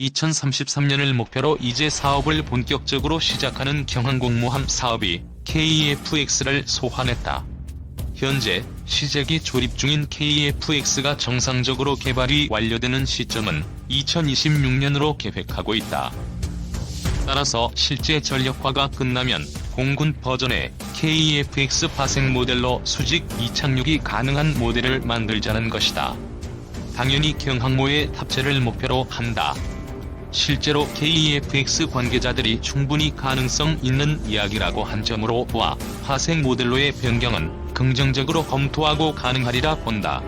2033년을 목표로 이제 사업을 본격적으로 시작하는 경항공모함 사업이 KF-X를 소환했다. 현재 시제기 조립 중인 KF-X가 정상적으로 개발이 완료되는 시점은 2026년으로 계획하고 있다. 따라서 실제 전력화가 끝나면 공군 버전의 KF-X 파생 모델로 수직 이착륙이 가능한 모델을 만들자는 것이다. 당연히 경항모의 탑재를 목표로 한다. 실제로 KF-X 관계자들이 충분히 가능성 있는 이야기라고 한 점으로 보아 파생 모델로의 변경은 긍정적으로 검토하고 가능하리라 본다.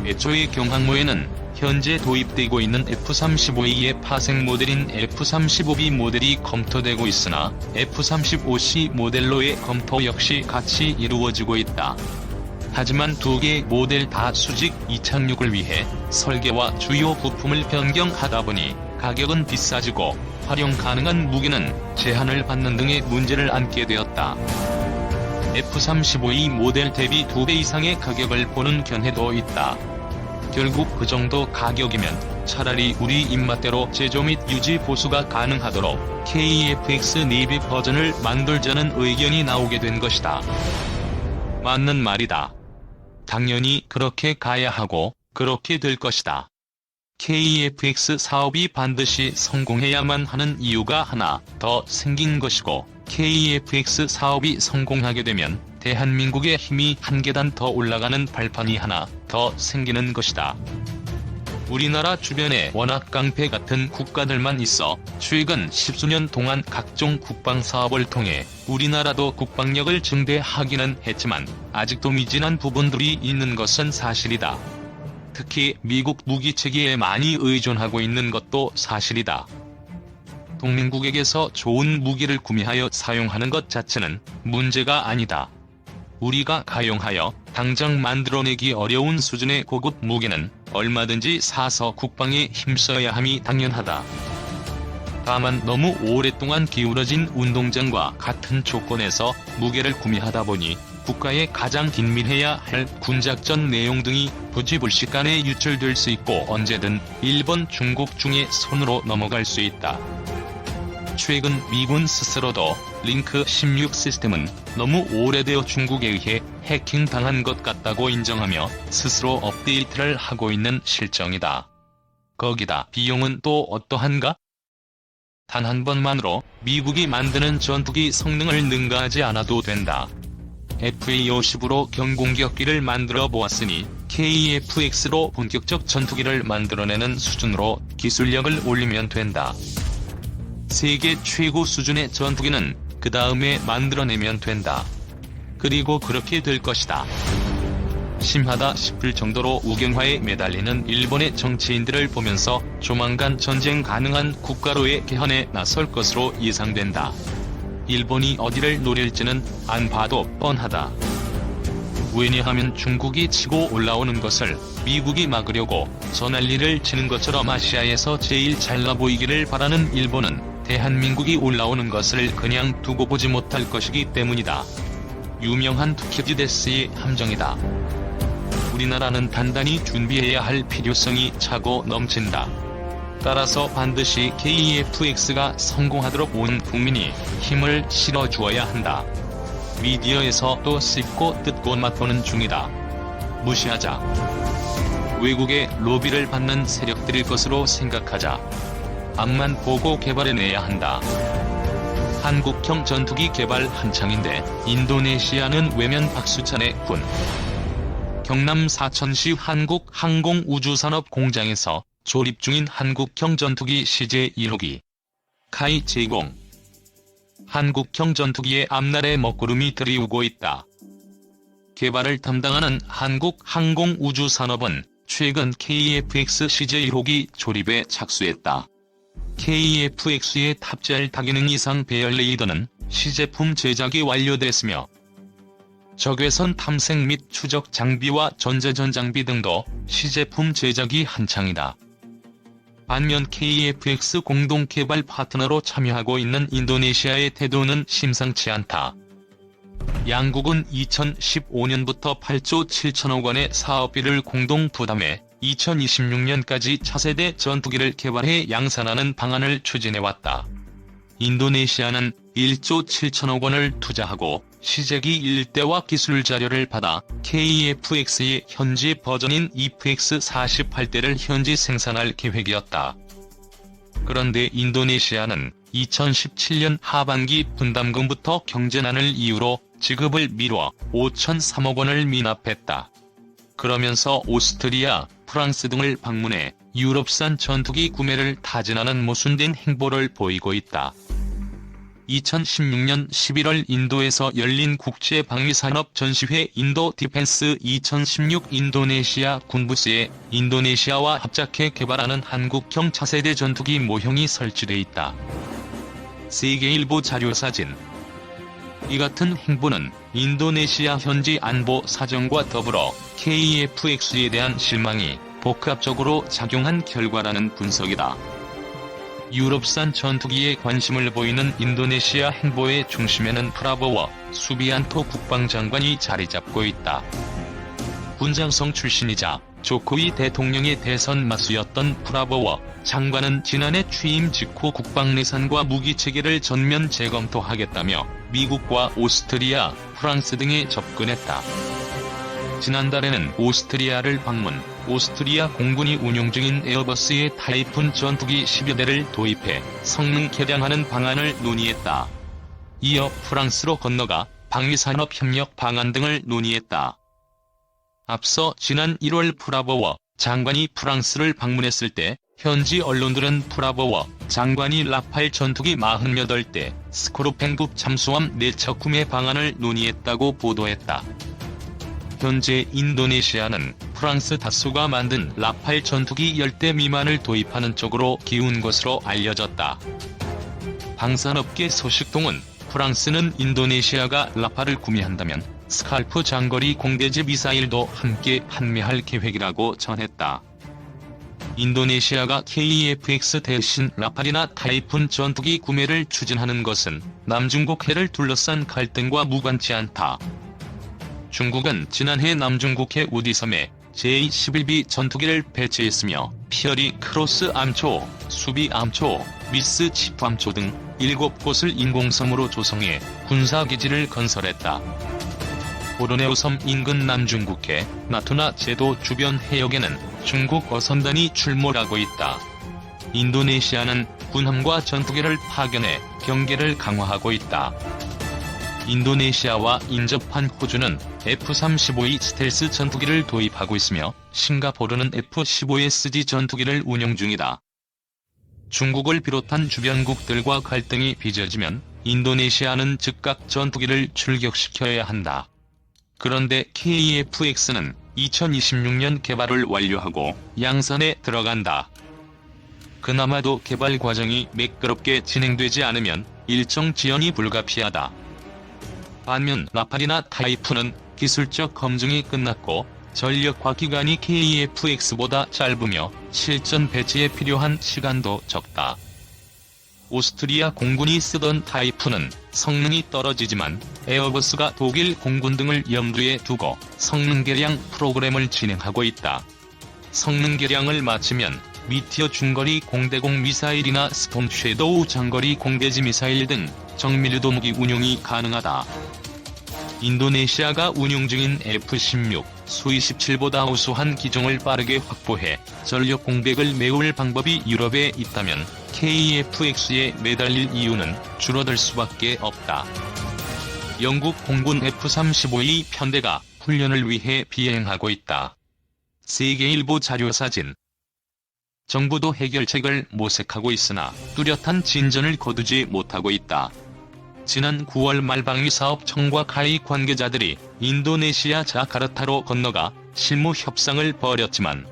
애초에 경항모에는 현재 도입되고 있는 F-35A의 파생 모델인 F-35B 모델이 검토되고 있으나 F-35C 모델로의 검토 역시 같이 이루어지고 있다. 하지만 두 개의 모델 다 수직 이착륙을 위해 설계와 주요 부품을 변경하다 보니 가격은 비싸지고 활용 가능한 무기는 제한을 받는 등의 문제를 안게 되었다. F-35E 모델 대비 2배 이상의 가격을 보는 견해도 있다. 결국 그 정도 가격이면 차라리 우리 입맛대로 제조 및 유지 보수가 가능하도록 KF-X 내비 버전을 만들자는 의견이 나오게 된 것이다. 맞는 말이다. 당연히 그렇게 가야 하고 그렇게 될 것이다. KF-X 사업이 반드시 성공해야만 하는 이유가 하나 더 생긴 것이고 KF-X 사업이 성공하게 되면 대한민국의 힘이 한 계단 더 올라가는 발판이 하나 더 생기는 것이다. 우리나라 주변에 워낙 깡패 같은 국가들만 있어 최근 10수년 동안 각종 국방사업을 통해 우리나라도 국방력을 증대하기는 했지만 아직도 미진한 부분들이 있는 것은 사실이다. 특히 미국 무기체계에 많이 의존하고 있는 것도 사실이다. 동맹국에게서 좋은 무기를 구매하여 사용하는 것 자체는 문제가 아니다. 우리가 가용하여 당장 만들어내기 어려운 수준의 고급 무기는 얼마든지 사서 국방에 힘써야 함이 당연하다. 다만 너무 오랫동안 기울어진 운동장과 같은 조건에서 무게를 구매하다 보니 국가에 가장 긴밀해야 할 군작전 내용 등이 부지불식간에 유출될 수 있고 언제든 일본, 중국 중에 손으로 넘어갈 수 있다. 최근 미군 스스로도 링크 16 시스템은 너무 오래되어 중국에 의해 해킹당한 것 같다고 인정하며 스스로 업데이트를 하고 있는 실정이다. 거기다 비용은 또 어떠한가? 단 한 번만으로 미국이 만드는 전투기 성능을 능가하지 않아도 된다. FA-50으로 경공격기를 만들어 보았으니 KF-X로 본격적 전투기를 만들어내는 수준으로 기술력을 올리면 된다. 세계 최고 수준의 전투기는 그 다음에 만들어내면 된다. 그리고 그렇게 될 것이다. 심하다 싶을 정도로 우경화에 매달리는 일본의 정치인들을 보면서 조만간 전쟁 가능한 국가로의 개헌에 나설 것으로 예상된다. 일본이 어디를 노릴지는 안 봐도 뻔하다. 왜냐하면 중국이 치고 올라오는 것을 미국이 막으려고 저 난리를 치는 것처럼 아시아에서 제일 잘나 보이기를 바라는 일본은 대한민국이 올라오는 것을 그냥 두고 보지 못할 것이기 때문이다. 유명한 투키디데스의 함정이다. 우리나라는 단단히 준비해야 할 필요성이 차고 넘친다. 따라서 반드시 KF-X가 성공하도록 온 국민이 힘을 실어주어야 한다. 미디어에서 또 씹고 뜯고 맛보는 중이다. 무시하자. 외국의 로비를 받는 세력들일 것으로 생각하자. 앞만 보고 개발해내야 한다. 한국형 전투기 개발 한창인데 인도네시아는 외면 박수찬의 군. 경남 사천시 한국항공우주산업 공장에서 조립 중인 한국형 전투기 CJ-1호기 카이 제공. 한국형 전투기의 앞날에 먹구름이 들이우고 있다. 개발을 담당하는 한국항공우주산업은 최근 KF-X CJ-1호기 조립에 착수했다. KF-X에 탑재할 다기능 이상 배열 레이더는 시제품 제작이 완료됐으며 적외선 탐색 및 추적 장비와 전자전 장비 등도 시제품 제작이 한창이다. 반면 KF-X 공동 개발 파트너로 참여하고 있는 인도네시아의 태도는 심상치 않다. 양국은 2015년부터 8조 7천억 원의 사업비를 공동 부담해 2026년까지 차세대 전투기를 개발해 양산하는 방안을 추진해왔다. 인도네시아는 1조 7천억 원을 투자하고 시제기 일대와 기술 자료를 받아 KF-X의 현지 버전인 EF-X48대를 현지 생산할 계획이었다. 그런데 인도네시아는 2017년 하반기 분담금부터 경제난을 이유로 지급을 미뤄 5,003억 원을 미납했다. 그러면서 오스트리아, 프랑스 등을 방문해 유럽산 전투기 구매를 타진하는 모순된 행보를 보이고 있다. 2016년 11월 인도에서 열린 국제방위산업 전시회 인도 디펜스 2016 인도네시아 군부스에 인도네시아와 합작해 개발하는 한국형 차세대 전투기 모형이 설치돼 있다. 세계일보 자료사진. 이 같은 행보는 인도네시아 현지 안보 사정과 더불어 KF-X에 대한 실망이 복합적으로 작용한 결과라는 분석이다. 유럽산 전투기에 관심을 보이는 인도네시아 행보의 중심에는 프라보워 수비안토 국방장관이 자리 잡고 있다. 군장성 출신이자 조코위 대통령의 대선 마수였던 프라보워 장관은 지난해 취임 직후 국방내산과 무기체계를 전면 재검토하겠다며 미국과 오스트리아, 프랑스 등에 접근했다. 지난달에는 오스트리아를 방문, 오스트리아 공군이 운용 중인 에어버스의 타이푼 전투기 10여 대를 도입해 성능 개량하는 방안을 논의했다. 이어 프랑스로 건너가 방위산업 협력 방안 등을 논의했다. 앞서 지난 1월 프라보워 장관이 프랑스를 방문했을 때 현지 언론들은 프라보워 장관이 라팔 전투기 48대, 스코르펜급 잠수함 4척 구매 방안을 논의했다고 보도했다. 현재 인도네시아는 프랑스 다수가 만든 라팔 전투기 10대 미만을 도입하는 쪽으로 기운 것으로 알려졌다. 방산업계 소식통은 프랑스는 인도네시아가 라팔을 구매한다면 스칼프 장거리 공대지 미사일도 함께 판매할 계획이라고 전했다. 인도네시아가 KF-X 대신 라팔이나 타이푼 전투기 구매를 추진하는 것은 남중국해를 둘러싼 갈등과 무관치 않다. 중국은 지난해 남중국해 우디섬에 제11B 전투기를 배치했으며 피어리 크로스 암초, 수비 암초, 미스 치프 암초 등 7곳을 인공섬으로 조성해 군사기지를 건설했다. 보르네오 섬 인근 남중국해 나투나 제도 주변 해역에는 중국 어선단이 출몰하고 있다. 인도네시아는 군함과 전투기를 파견해 경계를 강화하고 있다. 인도네시아와 인접한 호주는 F-35E 스텔스 전투기를 도입하고 있으며 싱가포르는 F-15SG 전투기를 운용 중이다. 중국을 비롯한 주변국들과 갈등이 빚어지면 인도네시아는 즉각 전투기를 출격시켜야 한다. 그런데 KF-X는 2026년 개발을 완료하고 양산에 들어간다. 그나마도 개발 과정이 매끄럽게 진행되지 않으면 일정 지연이 불가피하다. 반면 라팔이나 타이푼은 기술적 검증이 끝났고 전력화 기간이 KF-X보다 짧으며 실전 배치에 필요한 시간도 적다. 오스트리아 공군이 쓰던 타이푼은 성능이 떨어지지만 에어버스가 독일 공군 등을 염두에 두고 성능 개량 프로그램을 진행하고 있다. 성능 개량을 마치면 미티어 중거리 공대공 미사일이나 스톰 섀도우 장거리 공대지 미사일 등 정밀유도 무기 운용이 가능하다. 인도네시아가 운용 중인 F-16, 수-27보다 우수한 기종을 빠르게 확보해 전력 공백을 메울 방법이 유럽에 있다면 KF-X에 매달릴 이유는 줄어들 수밖에 없다. 영국 공군 F-35E 편대가 훈련을 위해 비행하고 있다. 세계일보 자료사진. 정부도 해결책을 모색하고 있으나 뚜렷한 진전을 거두지 못하고 있다. 지난 9월 말 방위사업청과 카이 관계자들이 인도네시아 자카르타로 건너가 실무 협상을 벌였지만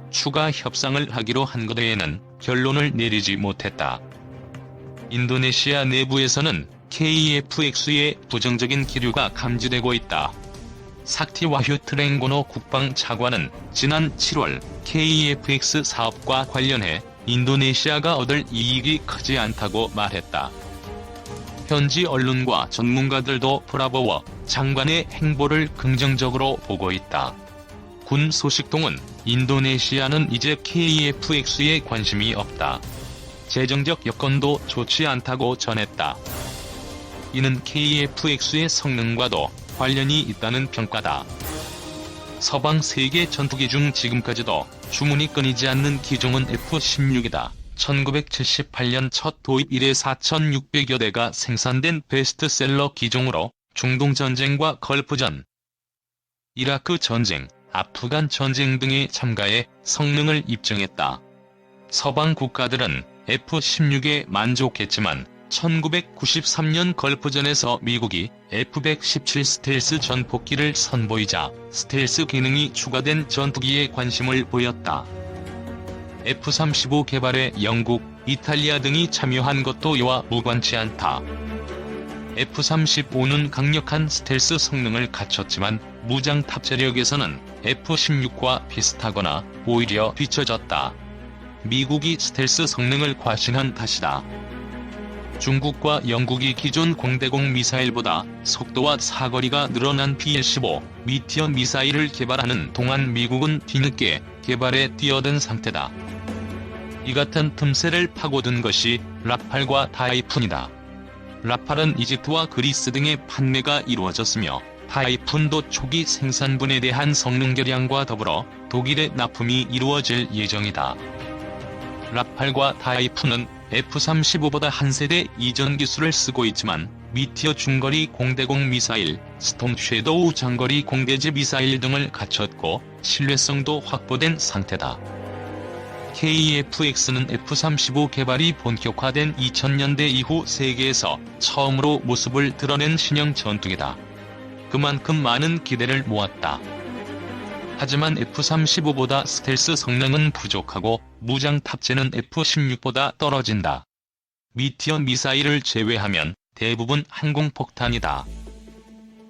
추가 협상을 하기로 한 것 외에는 결론을 내리지 못했다. 인도네시아 내부에서는 KF-X의 부정적인 기류가 감지되고 있다. 사티와휴 트랭고노 국방차관은 지난 7월 KF-X 사업과 관련해 인도네시아가 얻을 이익이 크지 않다고 말했다. 현지 언론과 전문가들도 프라보워 장관의 행보를 긍정적으로 보고 있다. 군 소식통은 인도네시아는 이제 KF-X에 관심이 없다. 재정적 여건도 좋지 않다고 전했다. 이는 KF-X의 성능과도 관련이 있다는 평가다. 서방 세계 전투기 중 지금까지도 주문이 끊이지 않는 기종은 F-16이다. 1978년 첫 도입 이래 4,600여 대가 생산된 베스트셀러 기종으로 중동 전쟁과 걸프전, 이라크 전쟁, 아프간 전쟁 등에 참가해 성능을 입증했다. 서방 국가들은 F-16에 만족했지만 1993년 걸프전에서 미국이 F-117 스텔스 전폭기를 선보이자 스텔스 기능이 추가된 전투기에 관심을 보였다. F-35 개발에 영국, 이탈리아 등이 참여한 것도 이와 무관치 않다. F-35는 강력한 스텔스 성능을 갖췄지만 무장 탑재력에서는 F-16과 비슷하거나 오히려 뒤처졌다. 미국이 스텔스 성능을 과신한 탓이다. 중국과 영국이 기존 공대공 미사일보다 속도와 사거리가 늘어난 PL-15 미티어 미사일을 개발하는 동안 미국은 뒤늦게 개발에 뛰어든 상태다. 이 같은 틈새를 파고든 것이 라팔과 타이푼이다. 라팔은 이집트와 그리스 등의 판매가 이루어졌으며 타이푼도 초기 생산분에 대한 성능 결량과 더불어 독일의 납품이 이루어질 예정이다. 라팔과 타이푼은 F-35보다 한 세대 이전 기술을 쓰고 있지만 미티어 중거리 공대공 미사일, 스톰 섀도우 장거리 공대지 미사일 등을 갖췄고 신뢰성도 확보된 상태다. KF-X는 F-35 개발이 본격화된 2000년대 이후 세계에서 처음으로 모습을 드러낸 신형 전투기다. 그만큼 많은 기대를 모았다. 하지만 F-35보다 스텔스 성능은 부족하고 무장 탑재는 F-16보다 떨어진다. 미티어 미사일을 제외하면 대부분 항공폭탄이다.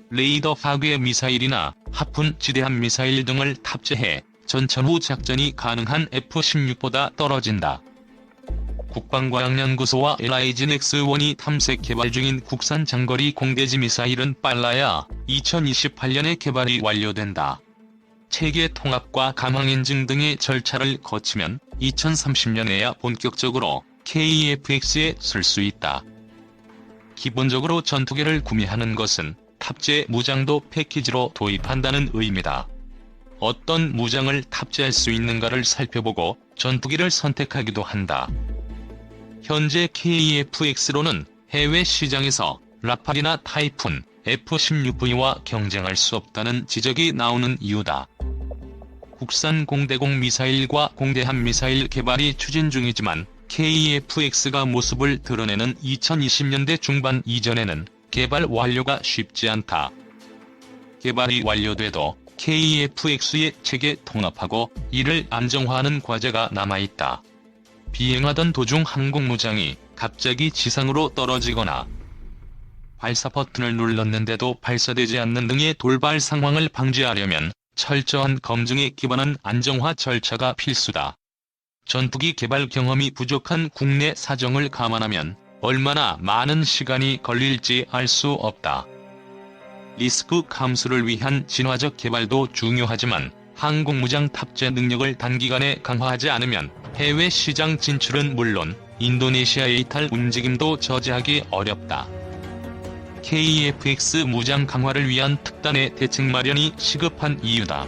레이더 파괴 미사일이나 하푼 지대함 미사일 등을 탑재해 전천후 작전이 가능한 F-16보다 떨어진다. 국방과학연구소와 LIGN-X-1이 탐색 개발 중인 국산 장거리 공대지 미사일은 빨라야 2028년에 개발이 완료된다. 체계 통합과 감항 인증 등의 절차를 거치면 2030년에야 본격적으로 KF-X에 쓸 수 있다. 기본적으로 전투기를 구매하는 것은 탑재 무장도 패키지로 도입한다는 의미다. 어떤 무장을 탑재할 수 있는가를 살펴보고 전투기를 선택하기도 한다. 현재 KF-X로는 해외 시장에서 라팔이나 타이푼, F-16V와 경쟁할 수 없다는 지적이 나오는 이유다. 국산 공대공 미사일과 공대함 미사일 개발이 추진 중이지만 KF-X가 모습을 드러내는 2020년대 중반 이전에는 개발 완료가 쉽지 않다. 개발이 완료돼도 KF-X의 체계 통합하고 이를 안정화하는 과제가 남아있다. 비행하던 도중 항공모장이 갑자기 지상으로 떨어지거나 발사 버튼을 눌렀는데도 발사되지 않는 등의 돌발 상황을 방지하려면 철저한 검증에 기반한 안정화 절차가 필수다. 전투기 개발 경험이 부족한 국내 사정을 감안하면 얼마나 많은 시간이 걸릴지 알 수 없다. 리스크 감수를 위한 진화적 개발도 중요하지만 항공무장 탑재 능력을 단기간에 강화하지 않으면 해외 시장 진출은 물론 인도네시아의 이탈 움직임도 저지하기 어렵다. KF-X 무장 강화를 위한 특단의 대책 마련이 시급한 이유다.